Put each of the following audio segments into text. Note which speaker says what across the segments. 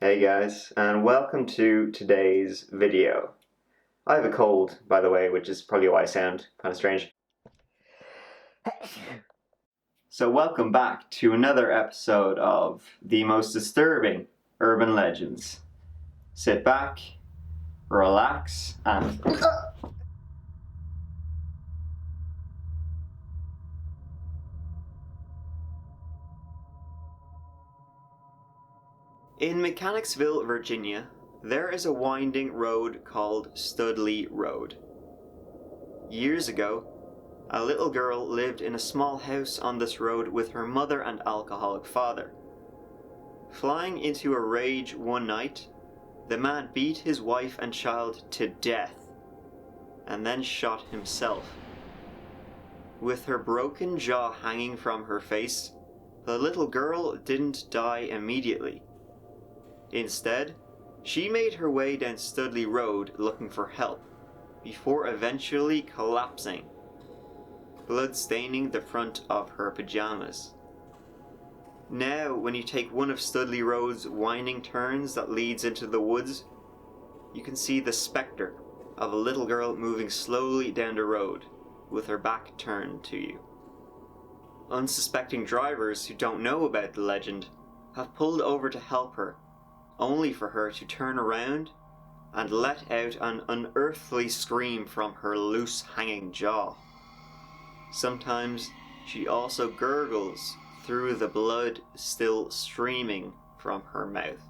Speaker 1: Hey guys, and welcome to today's video. I have a cold, by the way, which is probably why I sound kind of strange. So welcome back to another episode of the most disturbing urban legends. Sit back, relax, and... In Mechanicsville, Virginia, there is a winding road called Studley Road. Years ago, a little girl lived in a small house on this road with her mother and alcoholic father. Flying into a rage one night, the man beat his wife and child to death, and then shot himself. With her broken jaw hanging from her face, the little girl didn't die immediately. Instead, she made her way down Studley Road looking for help, before eventually collapsing, blood staining the front of her pajamas. Now, when you take one of Studley Road's winding turns that leads into the woods, you can see the spectre of a little girl moving slowly down the road, with her back turned to you. Unsuspecting drivers who don't know about the legend have pulled over to help her, only for her to turn around and let out an unearthly scream from her loose hanging jaw. Sometimes she also gurgles through the blood still streaming from her mouth.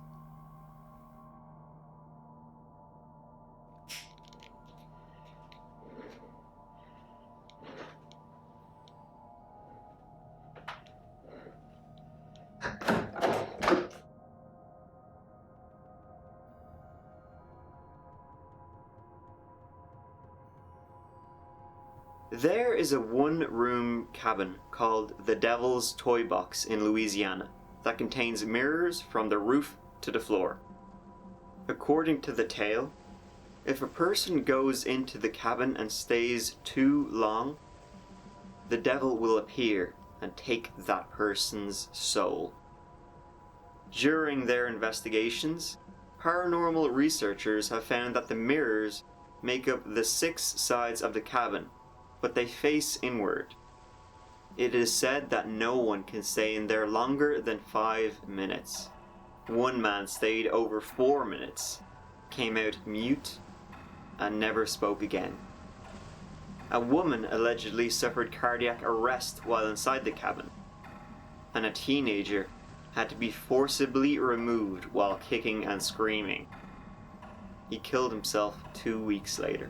Speaker 1: There is a one-room cabin called the Devil's Toy Box in Louisiana that contains mirrors from the roof to the floor. According to the tale, if a person goes into the cabin and stays too long, the devil will appear and take that person's soul. During their investigations, paranormal researchers have found that the mirrors make up the 6 sides of the cabin, but they face inward. It is said that no one can stay in there longer than 5 minutes. One man stayed over 4 minutes, came out mute, and never spoke again. A woman allegedly suffered cardiac arrest while inside the cabin, and a teenager had to be forcibly removed while kicking and screaming. He killed himself 2 weeks later.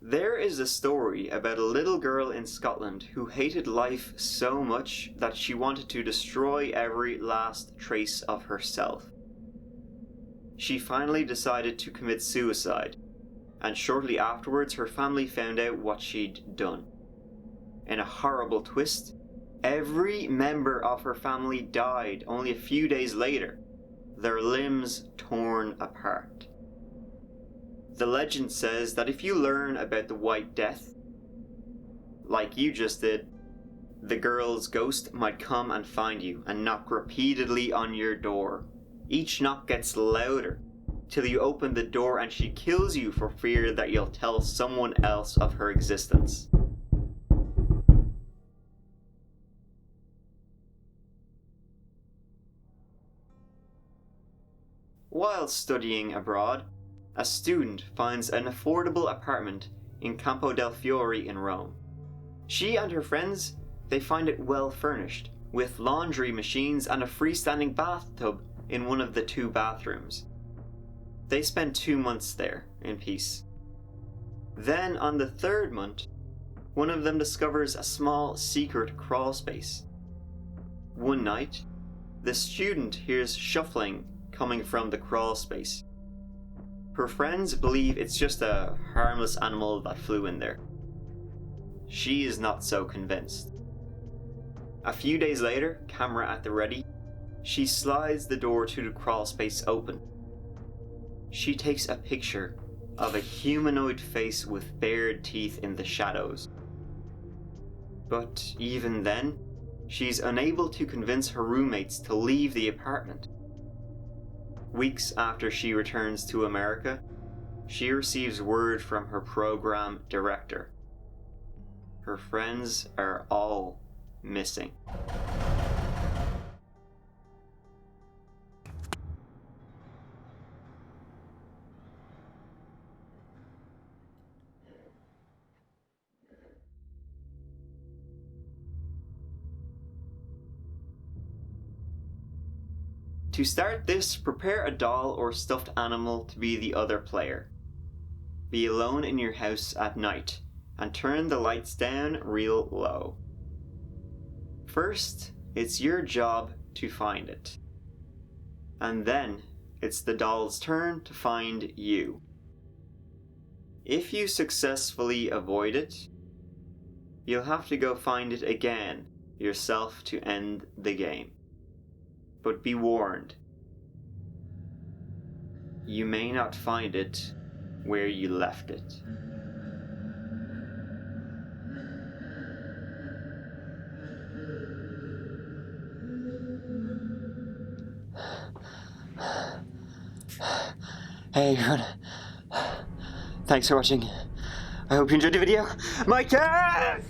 Speaker 1: There is a story about a little girl in Scotland who hated life so much that she wanted to destroy every last trace of herself. She finally decided to commit suicide, and shortly afterwards her family found out what she'd done. In a horrible twist, every member of her family died only a few days later, their limbs torn apart. The legend says that if you learn about the White Death, like you just did, the girl's ghost might come and find you and knock repeatedly on your door. Each knock gets louder, till you open the door and she kills you for fear that you'll tell someone else of her existence. While studying abroad, a student finds an affordable apartment in Campo del Fiore in Rome. She and her friends, they find it well furnished, with laundry machines and a freestanding bathtub in one of the 2 bathrooms. They spend 2 months there, in peace. Then, on the 3rd month, one of them discovers a small secret crawlspace. One night, the student hears shuffling coming from the crawlspace. Her friends believe it's just a harmless animal that flew in there. She is not so convinced. A few days later, camera at the ready, she slides the door to the crawl space open. She takes a picture of a humanoid face with bared teeth in the shadows. But even then, she's unable to convince her roommates to leave the apartment. Weeks after she returns to America, she receives word from her program director. Her friends are all missing. To start this, prepare a doll or stuffed animal to be the other player. Be alone in your house at night and turn the lights down real low. First, it's your job to find it. And then, it's the doll's turn to find you. If you successfully avoid it, you'll have to go find it again yourself to end the game. But be warned, you may not find it where you left it. Hey everyone, thanks for watching. I hope you enjoyed the video. My cat!